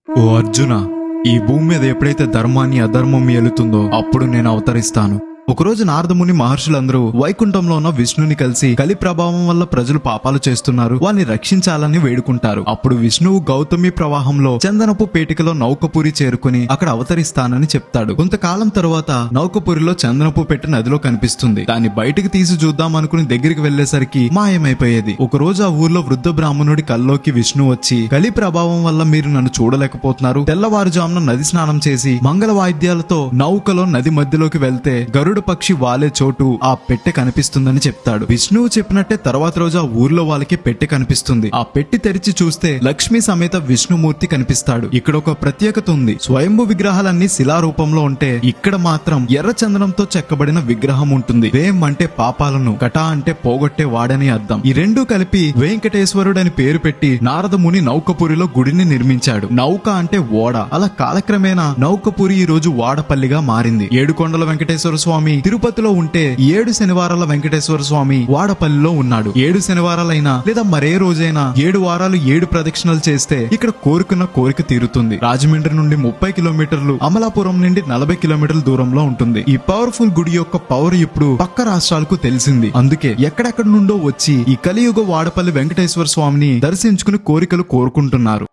ఓ అర్జున, ఈ భూమి మీద ఎప్పుడైతే ధర్మాన్ని అధర్మం ఏలుతుందో అప్పుడు నేను అవతరిస్తాను. ఒకరోజు నారదముని మహర్షులందరూ వైకుంఠంలో ఉన్న విష్ణుని కలిసి కలి ప్రభావం వల్ల ప్రజలు పాపాలు చేస్తున్నారు, వారిని రక్షించాలని వేడుకుంటారు. అప్పుడు విష్ణువు గౌతమి ప్రవాహంలో చందనపు పేటికలో నౌకపురి చేరుకుని అక్కడ అవతరిస్తానని చెప్తాడు. కొంతకాలం తరువాత నౌకపురిలో చందనపు పెట్టి నదిలో కనిపిస్తుంది. దాన్ని బయటికి తీసి చూద్దాం అనుకుని దగ్గరికి వెళ్లేసరికి మాయమైపోయేది. ఒక రోజు ఆ ఊర్లో వృద్ధ బ్రాహ్మణుడి కల్లోకి విష్ణు వచ్చి, కలి ప్రభావం వల్ల మీరు నన్ను చూడలేకపోతున్నారు. తెల్లవారుజామున నది స్నానం చేసి మంగళ వాయిద్యాలతో నౌకలో నది మధ్యలోకి వెళ్తే గరుడ పక్షి వాలే చోటు ఆ పెట్టె కనిపిస్తుందని చెప్తాడు. విష్ణువు చెప్పినట్టే తర్వాత రోజు ఆ ఊర్లో వాళ్ళకి పెట్టె కనిపిస్తుంది. ఆ పెట్టి తెరిచి చూస్తే లక్ష్మీ సమేత విష్ణుమూర్తి కనిపిస్తాడు. ఇక్కడ ఒక ప్రత్యేకత ఉంది. స్వయంభు విగ్రహాలన్నీ శిలా రూపంలో ఉంటే ఇక్కడ మాత్రం ఎర్ర చందనంతో చెక్కబడిన విగ్రహం ఉంటుంది. వేం అంటే పాపాలను, కటా అంటే పోగొట్టే వాడని అర్థం. ఈ రెండూ కలిపి వెంకటేశ్వరుడని పేరు పెట్టి నారదముని నౌకపురిలో గుడిని నిర్మించాడు. నౌక అంటే ఓడ. అలా కాలక్రమేణా నౌకపురి ఈ రోజు వాడపల్లిగా మారింది. ఏడుకొండల వెంకటేశ్వర స్వామి తిరుపతిలో ఉంటే 7 శనివారాల వెంకటేశ్వర స్వామి వాడపల్లిలో ఉన్నాడు. 7 శనివారాలైనా లేదా మరే రోజైనా 7 వారాలు 7 ప్రదక్షిణలు చేస్తే ఇక్కడ కోరుకున్న కోరిక తీరుతుంది. రాజమండ్రి నుండి 30 కిలోమీటర్లు, అమలాపురం నుండి 40 కిలోమీటర్ల దూరంలో ఉంటుంది. ఈ పవర్ఫుల్ గుడి యొక్క పవర్ ఇప్పుడు పక్క రాష్ట్రాలకు తెలిసింది. అందుకే ఎక్కడెక్కడి నుండో వచ్చి ఈ కలియుగ వాడపల్లి వెంకటేశ్వర స్వామిని దర్శించుకుని కోరికలు కోరుకుంటున్నారు.